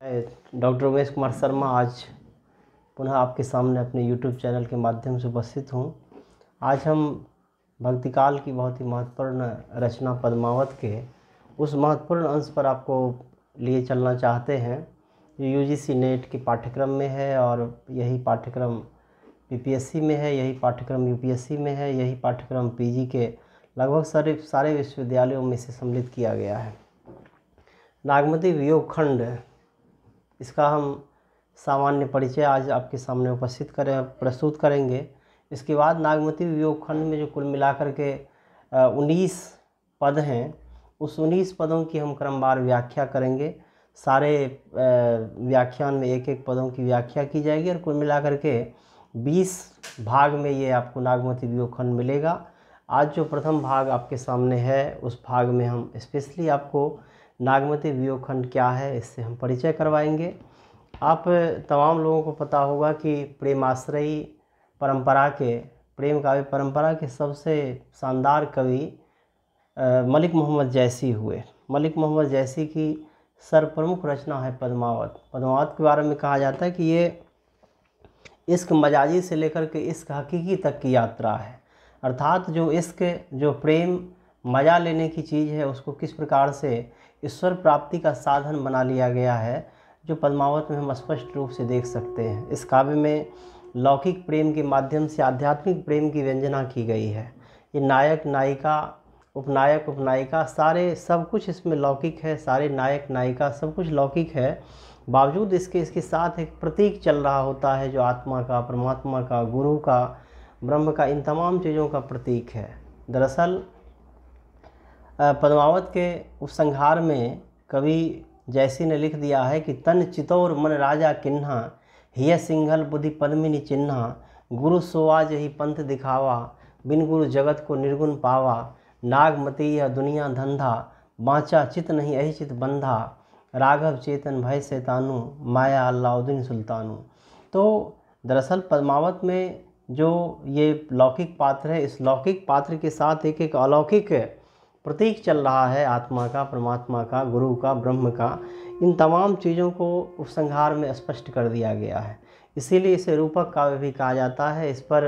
मैं डॉक्टर उमेश कुमार शर्मा आज पुनः आपके सामने अपने यूट्यूब चैनल के माध्यम से उपस्थित हूँ। आज हम भक्तिकाल की बहुत ही महत्वपूर्ण रचना पद्मावत के उस महत्वपूर्ण अंश पर आपको लिए चलना चाहते हैं जो यूजीसी नेट के पाठ्यक्रम में है, और यही पाठ्यक्रम पीपीएससी में है, यही पाठ्यक्रम यूपीएससी में है, यही पाठ्यक्रम पीजी के लगभग सारे विश्वविद्यालयों में इसे सम्मिलित किया गया है। नागमती वियोग खंड, इसका हम सामान्य परिचय आज आपके सामने प्रस्तुत करेंगे। इसके बाद नागमती वियोग खंड में जो कुल मिलाकर के 19 पद हैं, उस 19 पदों की हम क्रमवार व्याख्या करेंगे। सारे व्याख्यान में एक एक पदों की व्याख्या की जाएगी और कुल मिलाकर के 20 भाग में ये आपको नागमती वियोग खंड मिलेगा। आज जो प्रथम भाग आपके सामने है, उस भाग में हम स्पेशली आपको नागमती वियोग खंड क्या है इससे हम परिचय करवाएंगे। आप तमाम लोगों को पता होगा कि प्रेमाश्रयी परंपरा के, प्रेम काव्य परंपरा के सबसे शानदार कवि मलिक मोहम्मद जैसी हुए। मलिक मोहम्मद जैसी की सर्वप्रमुख रचना है पद्मावत। पद्मावत के बारे में कहा जाता है कि ये इश्क मजाजी से लेकर के इश्क हकीकी तक की यात्रा है। अर्थात जो इश्क, जो प्रेम मज़ा लेने की चीज़ है, उसको किस प्रकार से ईश्वर प्राप्ति का साधन बना लिया गया है, जो पद्मावत में हम स्पष्ट रूप से देख सकते हैं। इस काव्य में लौकिक प्रेम के माध्यम से आध्यात्मिक प्रेम की व्यंजना की गई है। ये नायक नायिका, उपनायक उपनायिका, सारे सब कुछ इसमें लौकिक है। सारे नायक नायिका सब कुछ लौकिक है। बावजूद इसके साथ एक प्रतीक चल रहा होता है जो आत्मा का, परमात्मा का, गुरु का, ब्रह्म का, इन तमाम चीज़ों का प्रतीक है। दरअसल पद्मावत के उपसंहार में कवि जैसी ने लिख दिया है कि तन चितौर मन राजा किन्हा, हिय सिंघल बुद्धि पद्मिनी चिन्हा, गुरु सोआज ही पंथ दिखावा, बिन गुरु जगत को निर्गुण पावा, नागमती यह दुनिया धंधा, बाँचा चित नहीं यही चित बंधा, राघव चेतन भय शैतानु, माया अल्लाउद्दीन सुल्तानु। तो दरअसल पद्मावत में जो ये लौकिक पात्र है, इस लौकिक पात्र के साथ एक एक अलौकिक प्रतीक चल रहा है, आत्मा का, परमात्मा का, गुरु का, ब्रह्म का। इन तमाम चीज़ों को उपसंहार में स्पष्ट कर दिया गया है। इसीलिए इसे रूपक काव्य भी कहा जाता है। इस पर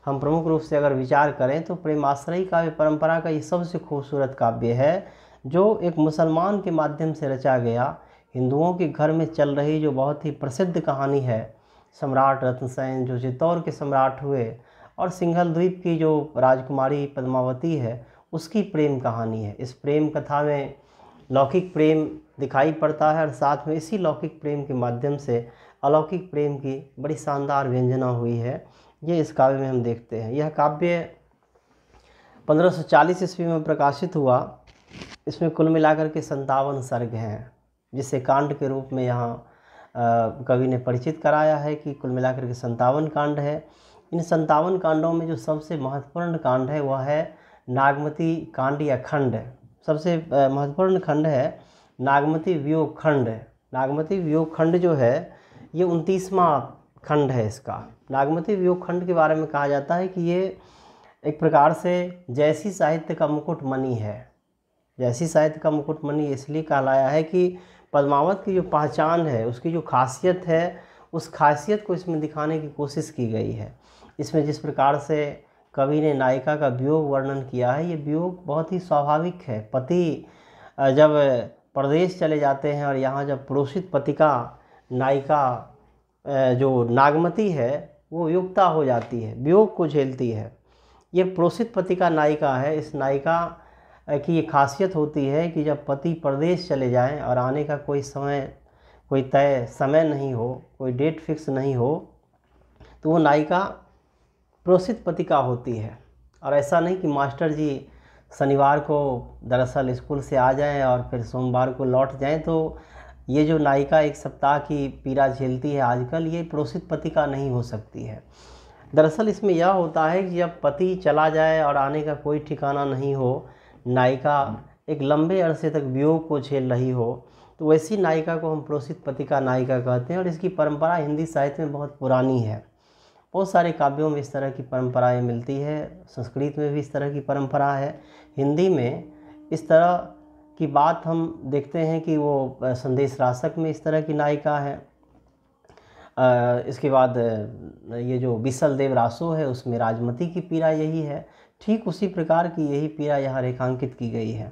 हम प्रमुख रूप से अगर विचार करें तो प्रेमाश्रयी काव्य परंपरा का ये सबसे खूबसूरत काव्य है, जो एक मुसलमान के माध्यम से रचा गया। हिंदुओं के घर में चल रही जो बहुत ही प्रसिद्ध कहानी है, सम्राट रत्नसेन जो चित्तौड़ के सम्राट हुए, और सिंघल द्वीप की जो राजकुमारी पद्मावती है, उसकी प्रेम कहानी है। इस प्रेम कथा में लौकिक प्रेम दिखाई पड़ता है, और साथ में इसी लौकिक प्रेम के माध्यम से अलौकिक प्रेम की बड़ी शानदार व्यंजना हुई है। ये इस काव्य में हम देखते हैं। यह काव्य 1540 ईस्वी में प्रकाशित हुआ। इसमें कुल मिलाकर के 57 सर्ग हैं, जिसे कांड के रूप में यहाँ कवि ने परिचित कराया है कि कुल मिलाकर के 57 कांड है। इन 57 कांडों में जो सबसे महत्वपूर्ण कांड है वह है नागमती कांड या खंड। सबसे महत्वपूर्ण खंड है नागमती वियोग खंड। नागमती वियोग खंड जो है ये 29वां खंड है इसका। नागमती वियोग खंड के बारे में कहा जाता है कि ये एक प्रकार से जैसी साहित्य का मुकुटमणि है। जैसी साहित्य का मुकुटमणि इसलिए कहलाया है कि पद्मावत की जो पहचान है, उसकी जो खासियत है, उस खासियत को इसमें दिखाने की कोशिश की गई है। इसमें जिस प्रकार से कवि ने नायिका का वियोग वर्णन किया है, ये वियोग बहुत ही स्वाभाविक है। पति जब परदेश चले जाते हैं और यहाँ जब प्रोषित पतिका नायिका जो नागमती है वो युक्ता हो जाती है, वियोग को झेलती है। ये प्रोषित पतिका नायिका है। इस नायिका की ये खासियत होती है कि जब पति परदेश चले जाएं और आने का कोई तय समय नहीं हो, कोई डेट फिक्स नहीं हो, तो वो नायिका प्रोषित पतिका होती है। और ऐसा नहीं कि मास्टर जी शनिवार को दरअसल स्कूल से आ जाएं और फिर सोमवार को लौट जाएं, तो ये जो नायिका एक सप्ताह की पीड़ा झेलती है आजकल, ये प्रोषित पतिका नहीं हो सकती है। दरअसल इसमें यह होता है कि जब पति चला जाए और आने का कोई ठिकाना नहीं हो, नायिका एक लंबे अरसे तक वियोग को झेल रही हो, तो वैसी नायिका को हम प्रोषित पतिका नायिका कहते हैं। और इसकी परंपरा हिंदी साहित्य में बहुत पुरानी है। बहुत सारे काव्यों में इस तरह की परंपराएं मिलती है। संस्कृत में भी इस तरह की परंपरा है। हिंदी में इस तरह की बात हम देखते हैं कि वो संदेश रासक में इस तरह की नायिका है। इसके बाद ये जो बिसल देव रासो है उसमें राजमती की पीड़ा यही है। ठीक उसी प्रकार की यही पीड़ा यहाँ रेखांकित की गई है।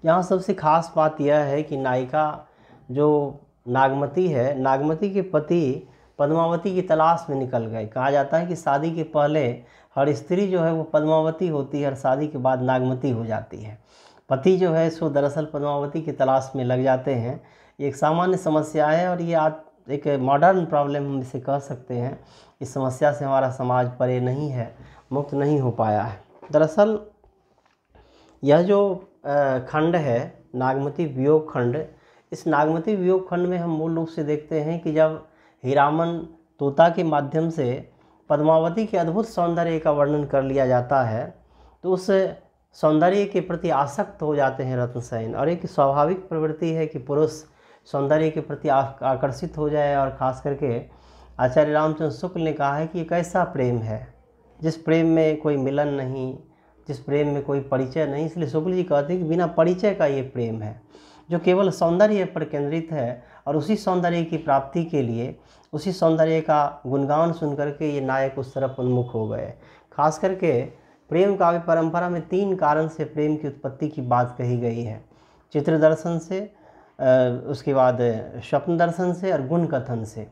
यहाँ सबसे खास बात यह है कि नायिका जो नागमती है, नागमती के पति पद्मावती की तलाश में निकल गए। कहा जाता है कि शादी के पहले हर स्त्री जो है वो पद्मावती होती है और शादी के बाद नागमती हो जाती है। पति जो है सो दरअसल पद्मावती की तलाश में लग जाते हैं। ये एक सामान्य समस्या है और ये आज एक मॉडर्न प्रॉब्लम हम इसे कह सकते हैं। इस समस्या से हमारा समाज परे नहीं है, मुक्त नहीं हो पाया है। दरअसल यह जो खंड है नागमती वियोग खंड, इस नागमती वियोग खंड में हम मूल रूप से देखते हैं कि जब हीरामन तोता के माध्यम से पद्मावती के अद्भुत सौंदर्य का वर्णन कर लिया जाता है तो उस सौंदर्य के प्रति आसक्त हो जाते हैं रत्नसेन। और एक स्वाभाविक प्रवृत्ति है कि पुरुष सौंदर्य के प्रति आकर्षित हो जाए। और ख़ास करके आचार्य रामचंद्र शुक्ल ने कहा है कि एक ऐसा प्रेम है जिस प्रेम में कोई मिलन नहीं, जिस प्रेम में कोई परिचय नहीं। इसलिए शुक्ल जी कहते हैं कि बिना परिचय का ये प्रेम है जो केवल सौंदर्य पर केंद्रित है। और उसी सौंदर्य की प्राप्ति के लिए, उसी सौंदर्य का गुणगान सुन करके ये नायक उस तरफ उन्मुख हो गए। खास करके प्रेम काव्य परंपरा में 3 कारण से प्रेम की उत्पत्ति की बात कही गई है। चित्र दर्शन से, उसके बाद स्वप्न दर्शन से और गुण कथन से।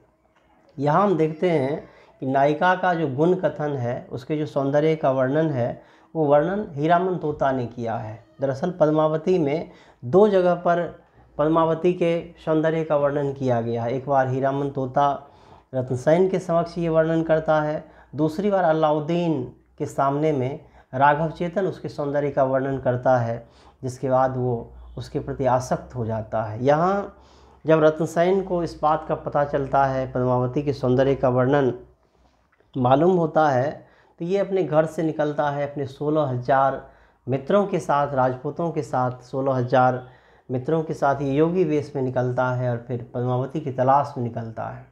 यहाँ हम देखते हैं कि नायिका का जो गुण कथन है, उसके जो सौंदर्य का वर्णन है, वो वर्णन हीरामन तोता ने किया है। दरअसल पद्मावती में 2 जगह पर पद्मावती के सौंदर्य का वर्णन किया गया है। एक बार हीरामन तोता रत्नसेन के समक्ष ये वर्णन करता है, दूसरी बार अलाउद्दीन के सामने में राघव चेतन उसके सौंदर्य का वर्णन करता है, जिसके बाद वो उसके प्रति आसक्त हो जाता है। यहाँ जब रत्नसेन को इस बात का पता चलता है, पद्मावती के सौंदर्य का वर्णन मालूम होता है, तो ये अपने घर से निकलता है अपने 16,000 मित्रों के साथ, राजपूतों के साथ 16,000 मित्रों के साथ ये योगी वेश में निकलता है और फिर पद्मावती की तलाश में निकलता है।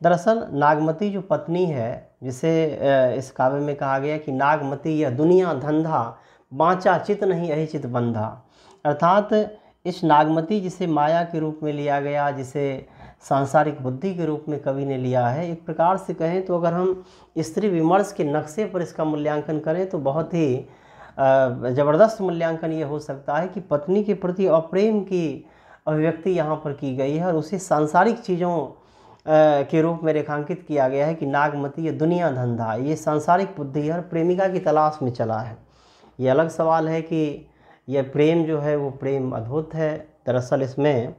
दरअसल नागमती जो पत्नी है, जिसे इस काव्य में कहा गया कि नागमती यह दुनिया धंधा बाँचा चित नहीं यही चित बंधा। अर्थात इस नागमती जिसे माया के रूप में लिया गया, जिसे सांसारिक बुद्धि के रूप में कवि ने लिया है, एक प्रकार से कहें तो अगर हम स्त्री विमर्श के नक्शे पर इसका मूल्यांकन करें तो बहुत ही ज़बरदस्त मूल्यांकन ये हो सकता है कि पत्नी के प्रति अप्रेम की अभिव्यक्ति यहाँ पर की गई है और उसे सांसारिक चीज़ों के रूप में रेखांकित किया गया है कि नागमती ये दुनिया धंधा, ये सांसारिक बुद्धि और प्रेमिका की तलाश में चला है। ये अलग सवाल है कि यह प्रेम जो है वो प्रेम अद्भुत है। दरअसल इसमें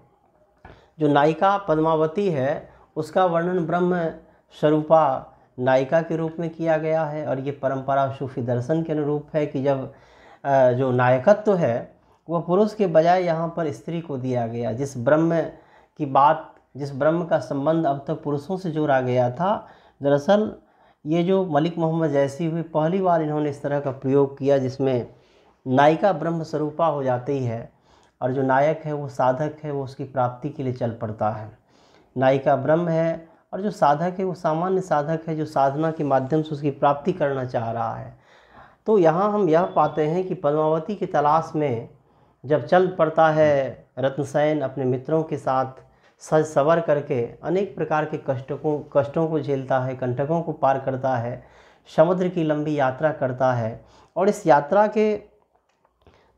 जो नायिका पद्मावती है उसका वर्णन ब्रह्म स्वरूपा नायिका के रूप में किया गया है। और ये परंपरा सूफी दर्शन के अनुरूप है कि जब जो नायकत्व है वह पुरुष के बजाय यहाँ पर स्त्री को दिया गया। जिस ब्रह्म की बात, जिस ब्रह्म का संबंध अब तक पुरुषों से जोड़ा गया था, दरअसल ये जो मलिक मोहम्मद जैसी हुई पहली बार इन्होंने इस तरह का प्रयोग किया जिसमें नायिका ब्रह्म स्वरूपा हो जाती है और जो नायक है वो साधक है, वो उसकी प्राप्ति के लिए चल पड़ता है। नायिका ब्रह्म है और जो साधक है वो सामान्य साधक है जो साधना के माध्यम से उसकी प्राप्ति करना चाह रहा है। तो यहाँ हम यह पाते हैं कि पद्मावती की तलाश में जब चल पड़ता है रत्नसेन अपने मित्रों के साथ सज सवर करके अनेक प्रकार के कष्टों को झेलता है, कंटकों को पार करता है, समुद्र की लंबी यात्रा करता है और इस यात्रा के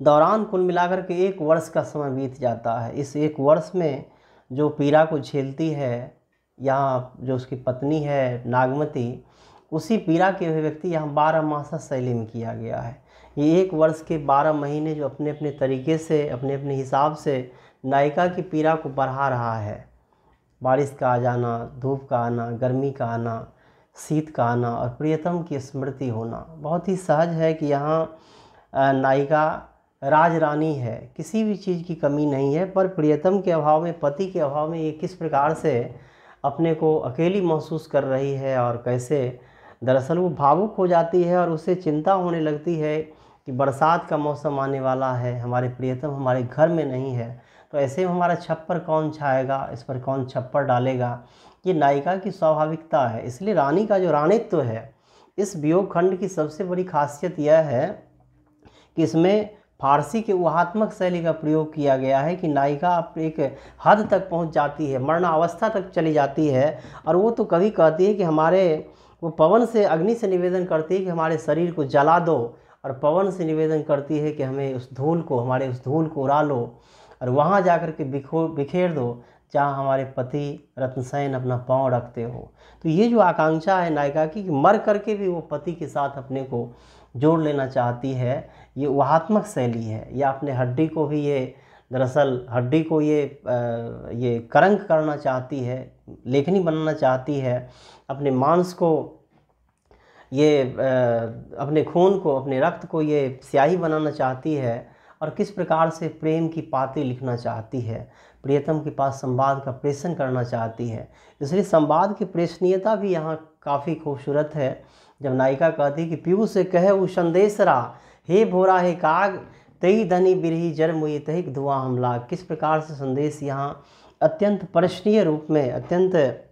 दौरान कुल मिलाकर के 1 वर्ष का समय बीत जाता है। इस 1 वर्ष में जो पीड़ा को झेलती है यहाँ जो उसकी पत्नी है नागमती, उसी पीड़ा की अभिव्यक्ति यहाँ 12 मासा शैली में किया गया है। ये 1 वर्ष के 12 महीने जो अपने अपने तरीके से, अपने अपने हिसाब से नायिका की पीड़ा को बढ़ा रहा है। बारिश का आ जाना, धूप का आना, गर्मी का आना, शीत का आना और प्रियतम की स्मृति होना। बहुत ही सहज है कि यहाँ नायिका राजरानी है, किसी भी चीज़ की कमी नहीं है, पर प्रियतम के अभाव में, पति के अभाव में ये किस प्रकार से अपने को अकेली महसूस कर रही है और कैसे दरअसल वो भावुक हो जाती है और उसे चिंता होने लगती है कि बरसात का मौसम आने वाला है, हमारे प्रियतम हमारे घर में नहीं है, तो ऐसे में हमारा छप्पर कौन छाएगा, इस पर कौन छप्पर डालेगा। ये नायिका की स्वाभाविकता है। इसलिए रानी का जो रानित्व है, इस वियोग खंड की सबसे बड़ी खासियत यह है कि इसमें फारसी के ऊहात्मक शैली का प्रयोग किया गया है कि नायिका एक हद तक पहुंच जाती है, मरणावस्था तक चली जाती है, और वो तो कभी कहती है कि वो पवन से, अग्नि से निवेदन करती है कि हमारे शरीर को जला दो, और पवन से निवेदन करती है कि हमें हमारे उस धूल को उड़ा लो और वहाँ जाकर के बिखेर दो जहाँ हमारे पति रत्नसेन अपना पाँव रखते हो। तो ये जो आकांक्षा है नायिका की कि मर करके भी वो पति के साथ अपने को जोड़ लेना चाहती है, ये ऊहात्मक शैली है। या अपने हड्डी को भी ये, दरअसल हड्डी को ये करंक करना चाहती है, लेखनी बनाना चाहती है, अपने मांस को ये अपने खून को, अपने रक्त को ये स्याही बनाना चाहती है, और किस प्रकार से प्रेम की पाती लिखना चाहती है, प्रियतम के पास संवाद का प्रेषण करना चाहती है। इसलिए संवाद की प्रेषणीयता भी यहाँ काफ़ी खूबसूरत है। जब नायिका कहती है कि पीयूष से कहे वो संदेशरा, हे भोरा हे काग, तई धनी बिरही जर मुई तहिक धुआं हम लाग। किस प्रकार से संदेश यहाँ अत्यंत प्रशंसनीय रूप में, अत्यंत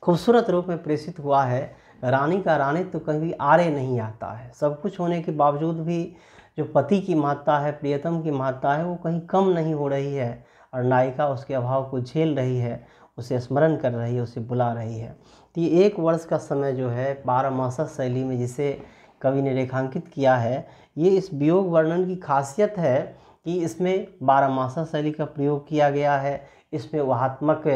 खूबसूरत रूप में प्रेषित हुआ है। रानी का रानी तो कभी आरे नहीं आता है। सब कुछ होने के बावजूद भी जो पति की महत्ता है, प्रियतम की महत्ता है, वो कहीं कम नहीं हो रही है, और नायिका उसके अभाव को झेल रही है, उसे स्मरण कर रही है, उसे बुला रही है। तो ये 1 वर्ष का समय जो है 12 मासा शैली में जिसे कवि ने रेखांकित किया है, ये इस वियोग वर्णन की खासियत है कि इसमें 12 मासा शैली का प्रयोग किया गया है। इसमें ऊहात्मक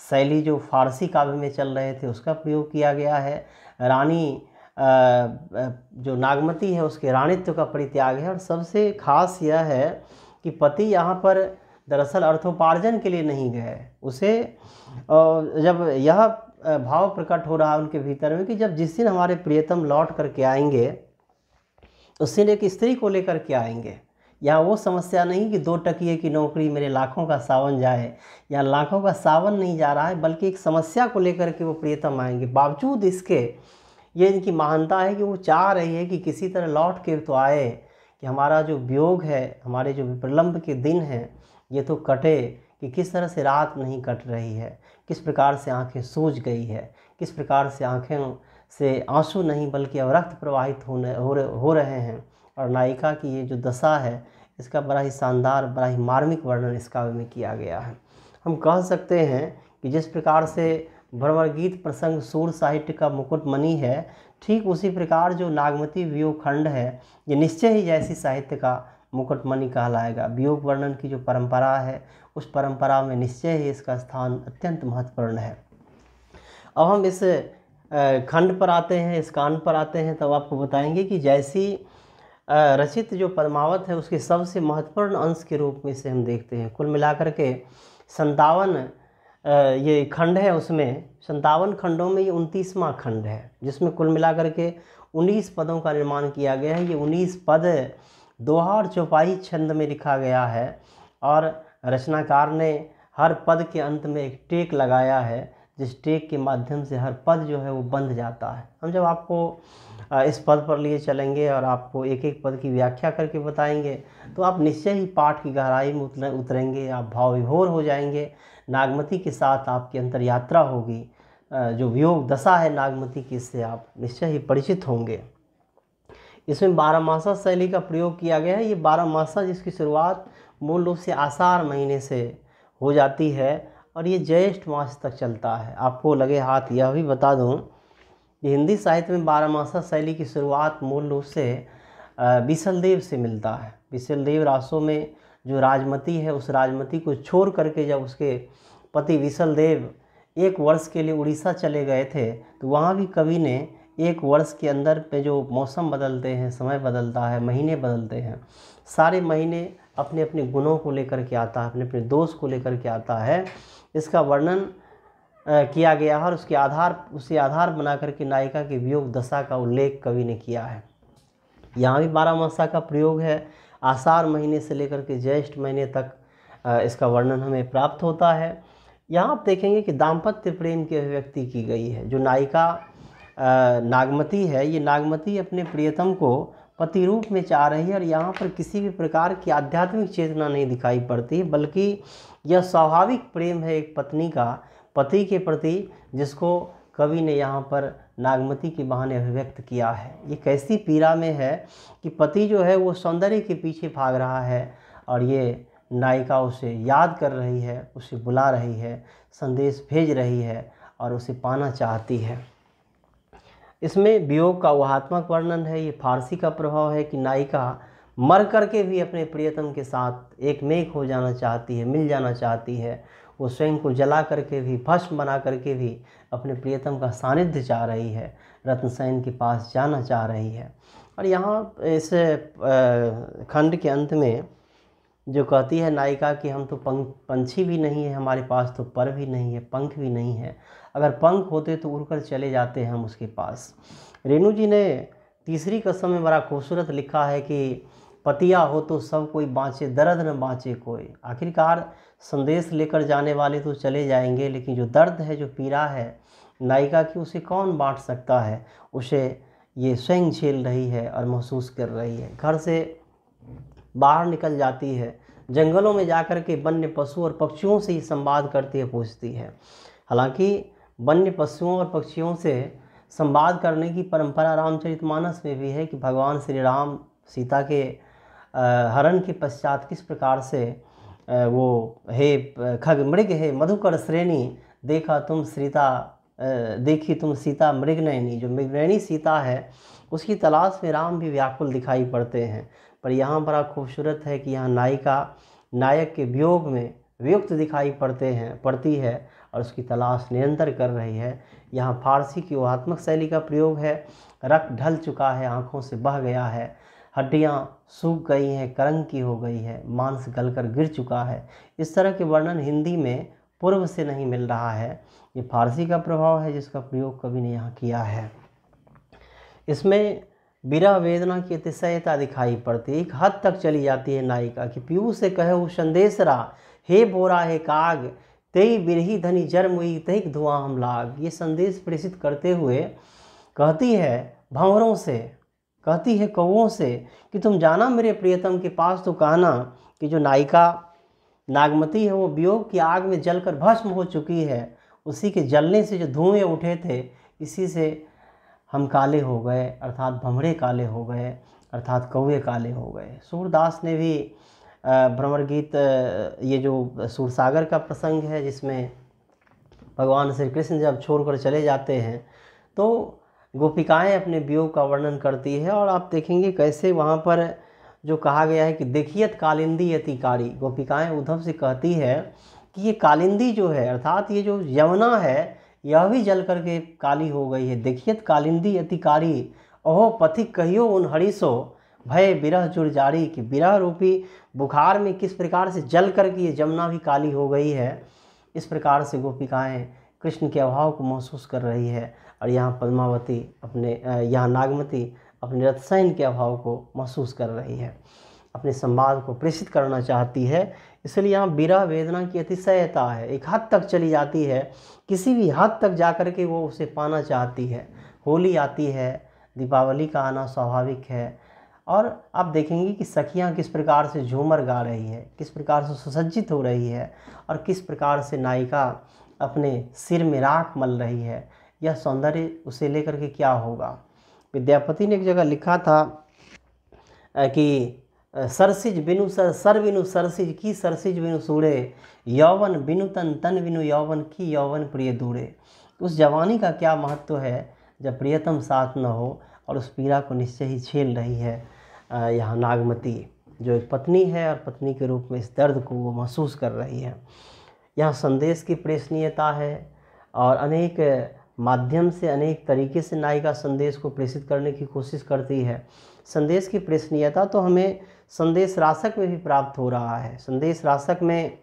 शैली जो फारसी काव्य में चल रहे थे उसका प्रयोग किया गया है। रानी जो नागमती है उसके रानित्व का परित्याग है, और सबसे खास यह है कि पति यहाँ पर दरअसल अर्थोपार्जन के लिए नहीं गए। उसे जब यह भाव प्रकट हो रहा है उनके भीतर में कि जब जिस दिन हमारे प्रियतम लौट करके आएंगे उस दिन एक स्त्री को लेकर के आएंगे। यहाँ वो समस्या नहीं कि 2 टकिए की नौकरी मेरे लाखों का सावन जाए, या लाखों का सावन नहीं जा रहा है, बल्कि एक समस्या को लेकर के वो प्रियतम आएंगे। बावजूद इसके ये इनकी महानता है कि वो चाह रही है कि किसी तरह लौट के तो आए, कि हमारा जो वियोग है, हमारे जो विप्रलंब के दिन हैं ये तो कटे। कि किस तरह से रात नहीं कट रही है, किस प्रकार से आंखें सूज गई है, किस प्रकार से आंखें से आंसू नहीं बल्कि अब रक्त प्रवाहित हो रहे हैं। और नायिका की ये जो दशा है इसका बड़ा ही शानदार, बड़ा ही मार्मिक वर्णन इस काव्य में किया गया है। हम कह सकते हैं कि जिस प्रकार से भ्रमर गीत प्रसंग सूर साहित्य का मुकुटमणि है, ठीक उसी प्रकार जो नागमती वियोग खंड है ये निश्चय ही जैसी साहित्य का मुकुटमणि कहलाएगा। वियोग वर्णन की जो परंपरा है उस परंपरा में निश्चय ही इसका स्थान अत्यंत महत्वपूर्ण है। अब हम इस खंड पर आते हैं, इस कांड पर आते हैं, तब आपको बताएंगे कि जैसी रचित जो पद्मावत है उसके सबसे महत्वपूर्ण अंश के रूप में इसे हम देखते हैं। कुल मिलाकर के 57 ये खंड है, उसमें 57 खंडों में ये 29वां खंड है, जिसमें कुल मिलाकर के 19 पदों का निर्माण किया गया है। ये 19 पद दोहा और चौपाई छंद में लिखा गया है, और रचनाकार ने हर पद के अंत में एक टेक लगाया है, जिस टेक के माध्यम से हर पद जो है वो बंध जाता है। हम जब आपको इस पद पर लिए चलेंगे और आपको एक एक पद की व्याख्या करके बताएंगे तो आप निश्चय ही पाठ की गहराई में उतरेंगे, आप भाव विभोर हो जाएंगे। नागमती के साथ आपकी अंतर यात्रा होगी, जो वियोग दशा है नागमती की, इससे आप निश्चय ही परिचित होंगे। इसमें 12 मासा शैली का प्रयोग किया गया है। ये 12 मासा जिसकी शुरुआत मूल रूप से आषाढ़ महीने से हो जाती है और ये ज्येष्ठ मास तक चलता है। आपको लगे हाथ यह भी बता दूं कि हिंदी साहित्य में 12 मासा शैली की शुरुआत मूल रूप से बिसलदेव से मिलता है। बिसलदेव रासों में जो राजमती है, उस राजमती को छोड़ करके जब उसके पति विसलदेव 1 वर्ष के लिए उड़ीसा चले गए थे, तो वहाँ भी कवि ने 1 वर्ष के अंदर पे जो मौसम बदलते हैं, समय बदलता है, महीने बदलते हैं, सारे महीने अपने अपने गुणों को लेकर के आता है, अपने अपने दोष को लेकर के आता है। इसका वर्णन किया गया है और उसे आधार बना करके नायिका के वियोग दशा का उल्लेख कवि ने किया है। यहाँ भी 12 मासा का प्रयोग है। आषाढ़ महीने से लेकर के ज्येष्ठ महीने तक इसका वर्णन हमें प्राप्त होता है। यहाँ आप देखेंगे कि दाम्पत्य प्रेम की अभिव्यक्ति की गई है। जो नायिका नागमती है, ये नागमती अपने प्रियतम को पति रूप में चाह रही है और यहाँ पर किसी भी प्रकार की आध्यात्मिक चेतना नहीं दिखाई पड़ती, बल्कि यह स्वाभाविक प्रेम है एक पत्नी का पति के प्रति, जिसको कवि ने यहाँ पर नागमती के बहाने अभिव्यक्त किया है। ये कैसी पीड़ा में है कि पति जो है वो सौंदर्य के पीछे भाग रहा है और ये नायिका उसे याद कर रही है, उसे बुला रही है, संदेश भेज रही है और उसे पाना चाहती है। इसमें वियोग का ऊहात्मक वर्णन है। ये फारसी का प्रभाव है कि नायिका मर करके भी अपने प्रियतम के साथ एक मेक हो जाना चाहती है, मिल जाना चाहती है। वो स्वयं को जला करके भी, भस्म बना करके भी अपने प्रियतम का सानिध्य चाह रही है, रत्नसेन के पास जाना चाह रही है। और यहाँ इस खंड के अंत में जो कहती है नायिका कि हम तो पंछी भी नहीं है, हमारे पास तो पर भी नहीं है, पंख भी नहीं है, अगर पंख होते तो उड़कर चले जाते हम उसके पास। रेणु जी ने तीसरी कसम में बड़ा खूबसूरत लिखा है कि पतिया हो तो सब कोई बाँचे, दर्द न बाँचे कोई। आखिरकार संदेश लेकर जाने वाले तो चले जाएंगे, लेकिन जो दर्द है, जो पीड़ा है नायिका की, उसे कौन बांट सकता है। उसे ये स्वयं झेल रही है और महसूस कर रही है। घर से बाहर निकल जाती है, जंगलों में जाकर के वन्य पशु और पक्षियों से ही संवाद करती है, पूछती है। हालांकि वन्य पशुओं और पक्षियों से संवाद करने की परंपरा रामचरितमानस में भी है कि भगवान श्री राम सीता के हरण के पश्चात किस प्रकार से वो हे खग मृग हे मधुकर श्रेणी देखा तुम सीता देखी तुम सीता मृगनयनी। जो मृगनयनी सीता है उसकी तलाश में राम भी व्याकुल दिखाई पड़ते हैं। पर यहाँ बड़ा खूबसूरत है कि यहाँ नायिका नायक के वियोग में वियुक्त दिखाई पड़ती है और उसकी तलाश निरंतर कर रही है। यहाँ फारसी की ऊहात्मक शैली का प्रयोग है। रक्त ढल चुका है, आँखों से बह गया है, हड्डियाँ सूख गई हैं, करंग की हो गई है, मांस गलकर गिर चुका है। इस तरह के वर्णन हिंदी में पूर्व से नहीं मिल रहा है। ये फारसी का प्रभाव है जिसका प्रयोग कवि ने यहाँ किया है। इसमें विरह वेदना की अतिशयता दिखाई पड़ती है। एक हद तक चली जाती है नायिका कि पीयू से कहे वो संदेशरा हे बोरा हे काग तेई बिरही धनी जरमुई तेई धुआं हम लाग। ये संदेश प्रेषित करते हुए कहती है भंवरों से, कहती है कौवों से कि तुम जाना मेरे प्रियतम के पास तो कहना कि जो नायिका नागमती है वो वियोग की आग में जलकर भस्म हो चुकी है। उसी के जलने से जो धुएं उठे थे, इसी से हम काले हो गए, अर्थात भंवरे काले हो गए, अर्थात कौवे काले हो गए। सूरदास ने भी भ्रमर गीत, ये जो सूरसागर का प्रसंग है जिसमें भगवान श्री कृष्ण जब छोड़कर चले जाते हैं तो गोपिकाएं अपने वियोग का वर्णन करती है। और आप देखेंगे कैसे वहाँ पर जो कहा गया है कि देखियत कालिंदी अतिकारी। गोपिकाएं उद्धव से कहती है कि ये कालिंदी जो है, अर्थात ये जो यमुना है, यह भी जल करके काली हो गई है। देखियत कालिंदी अतिकारी ओहो पथिक कहियो उन हरीसो भय बिरह जुरजारी। कि बिरह रूपी बुखार में किस प्रकार से जल करके ये जमुना भी काली हो गई है। इस प्रकार से गोपिकाएं कृष्ण के अभाव को महसूस कर रही है। और यहाँ पद्मावती यहाँ नागमती अपने रत्नसेन के अभाव को महसूस कर रही है, अपने संवाद को प्रेषित करना चाहती है। इसलिए यहाँ विरह वेदना की अतिशयता है, एक हद तक चली जाती है, किसी भी हद तक जाकर के वो उसे पाना चाहती है। होली आती है, दीपावली का आना स्वाभाविक है। और आप देखेंगे कि सखियाँ किस प्रकार से झूमर गा रही है, किस प्रकार से सुसज्जित हो रही है और किस प्रकार से नायिका अपने सिर में राख मल रही है। यह सौंदर्य उसे लेकर के क्या होगा। विद्यापति ने एक जगह लिखा था कि सरसिज बिनु सर बिनु सरसिज की सरसिज बिनु सूड़े यौवन बिनु तन तन बिनु यौवन की यौवन प्रिय दूरे। उस जवानी का क्या महत्व है जब प्रियतम साथ न हो। और उस पीड़ा को निश्चय ही झेल रही है यहाँ नागमती, जो एक पत्नी है और पत्नी के रूप में इस दर्द को वो महसूस कर रही है। यहाँ संदेश की प्रेषणीयता है और अनेक माध्यम से, अनेक तरीके से नायिका संदेश को प्रेषित करने की कोशिश करती है। संदेश की प्रेषणीयता तो हमें संदेश राशक में भी प्राप्त हो रहा है। संदेश राशक में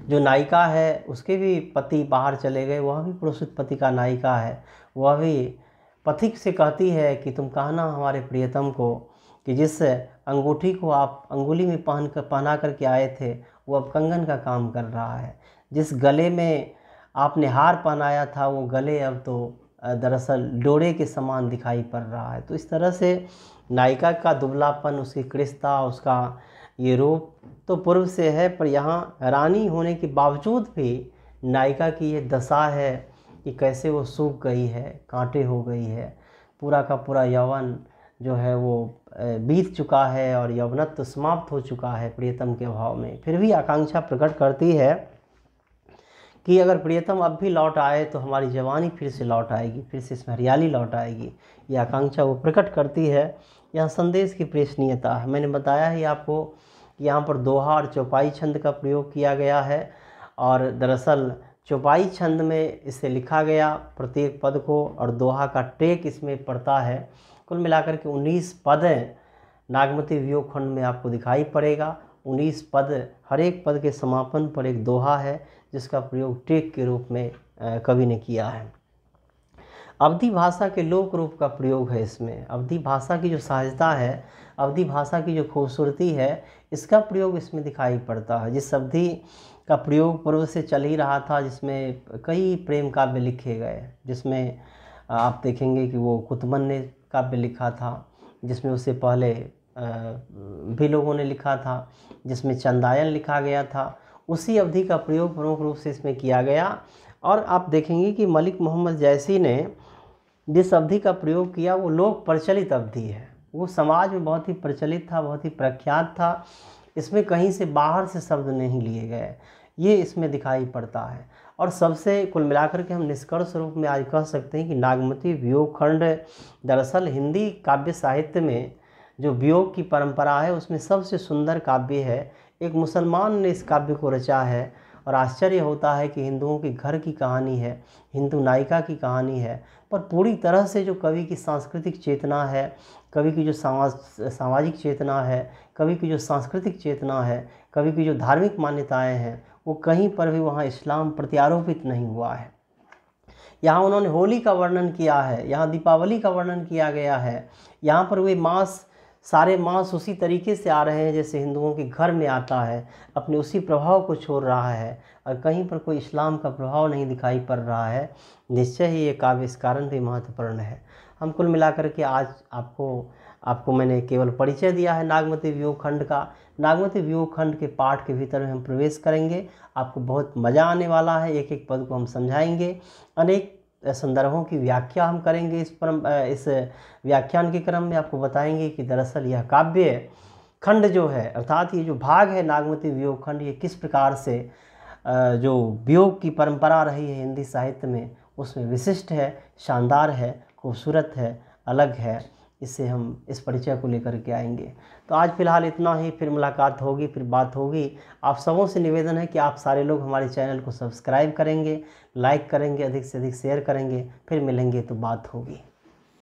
जो नायिका है उसके भी पति बाहर चले गए, वह भी पुरुषित पति का नायिका है। वह भी पथिक से कहती है कि तुम कहना हमारे प्रियतम को कि जिस अंगूठी को आप अंगुली में पहना करके आए थे वो अब कंगन का काम कर रहा है। जिस गले में आपने हार पहनाया था वो गले अब तो दरअसल डोरे के समान दिखाई पड़ रहा है। तो इस तरह से नायिका का दुबलापन, उसकी कृष्णता, उसका ये रूप तो पूर्व से है, पर यहाँ रानी होने के बावजूद भी नायिका की ये दशा है कि कैसे वो सूख गई है, कांटे हो गई है, पूरा का पूरा यौवन जो है वो बीत चुका है और यौवनत्व समाप्त हो चुका है प्रियतम के अभाव में। फिर भी आकांक्षा प्रकट करती है कि अगर प्रियतम अब भी लौट आए तो हमारी जवानी फिर से लौट आएगी, फिर से इसमें हरियाली लौट आएगी। ये आकांक्षा वो प्रकट करती है। यह संदेश की प्रेषणीयता है। मैंने बताया ही आपको कि यहाँ पर दोहा और चौपाई छंद का प्रयोग किया गया है, और दरअसल चौपाई छंद में इसे लिखा गया प्रत्येक पद को, और दोहा का टेक इसमें पड़ता है। कुल मिलाकर के 19 पद नागमती वियोग खंड में आपको दिखाई पड़ेगा। 19 पद, हर एक पद के समापन पर एक दोहा है जिसका प्रयोग टेक के रूप में कवि ने किया है। अवधी भाषा के लोक रूप का प्रयोग है इसमें। अवधी भाषा की जो सहजता है, अवधी भाषा की जो खूबसूरती है, इसका प्रयोग इसमें दिखाई पड़ता है। जिस अवधि का प्रयोग पूर्व से चल ही रहा था, जिसमें कई प्रेम काव्य लिखे गए, जिसमें आप देखेंगे कि वो कुतुबन ने काव्य लिखा था, जिसमें उससे पहले भी लोगों ने लिखा था, जिसमें चंदायन लिखा गया था, उसी अवधि का प्रयोग प्रमुख रूप से इसमें किया गया। और आप देखेंगे कि मलिक मोहम्मद जैसी ने जिस अवधि का प्रयोग किया वो लोक प्रचलित अवधि है, वो समाज में बहुत ही प्रचलित था, बहुत ही प्रख्यात था। इसमें कहीं से बाहर से शब्द नहीं लिए गए, ये इसमें दिखाई पड़ता है। और सबसे कुल मिलाकर के हम निष्कर्ष रूप में आज कह सकते हैं कि नागमती वियोग खंड दरअसल हिंदी काव्य साहित्य में जो वियोग की परंपरा है उसमें सबसे सुंदर काव्य है। एक मुसलमान ने इस काव्य को रचा है, और आश्चर्य होता है कि हिंदुओं के घर की कहानी है, हिंदू नायिका की कहानी है, पर पूरी तरह से जो कवि की सांस्कृतिक चेतना है, कवि की जो सामाजिक चेतना है, कवि की जो सांस्कृतिक चेतना है, कवि की जो धार्मिक मान्यताएं हैं, वो कहीं पर भी वहाँ इस्लाम प्रत्यारोपित नहीं हुआ है। यहाँ उन्होंने होली का वर्णन किया है, यहाँ दीपावली का वर्णन किया गया है, यहाँ पर वे मास, सारे मास उसी तरीके से आ रहे हैं जैसे हिंदुओं के घर में आता है, अपने उसी प्रभाव को छोड़ रहा है, और कहीं पर कोई इस्लाम का प्रभाव नहीं दिखाई पड़ रहा है। निश्चय ही ये काव्य इस कारण भी महत्वपूर्ण है। हम कुल मिलाकर के आज आपको मैंने केवल परिचय दिया है नागमती वियोग खंड का। नागमती वियोग खंड के पाठ के भीतर में हम प्रवेश करेंगे, आपको बहुत मज़ा आने वाला है। एक एक पद को हम समझाएंगे, अनेक संदर्भों की व्याख्या हम करेंगे। इस व्याख्यान के क्रम में आपको बताएंगे कि दरअसल यह काव्य खंड जो है, अर्थात ये जो भाग है नागमती वियोग खंड, ये किस प्रकार से जो वियोग की परंपरा रही है हिंदी साहित्य में उसमें विशिष्ट है, शानदार है, खूबसूरत है, अलग है। इससे हम इस परिचय को लेकर के आएंगे। तो आज फिलहाल इतना ही, फिर मुलाकात होगी, फिर बात होगी। आप सबों से निवेदन है कि आप सारे लोग हमारे चैनल को सब्सक्राइब करेंगे, लाइक करेंगे, अधिक से अधिक शेयर करेंगे। फिर मिलेंगे तो बात होगी।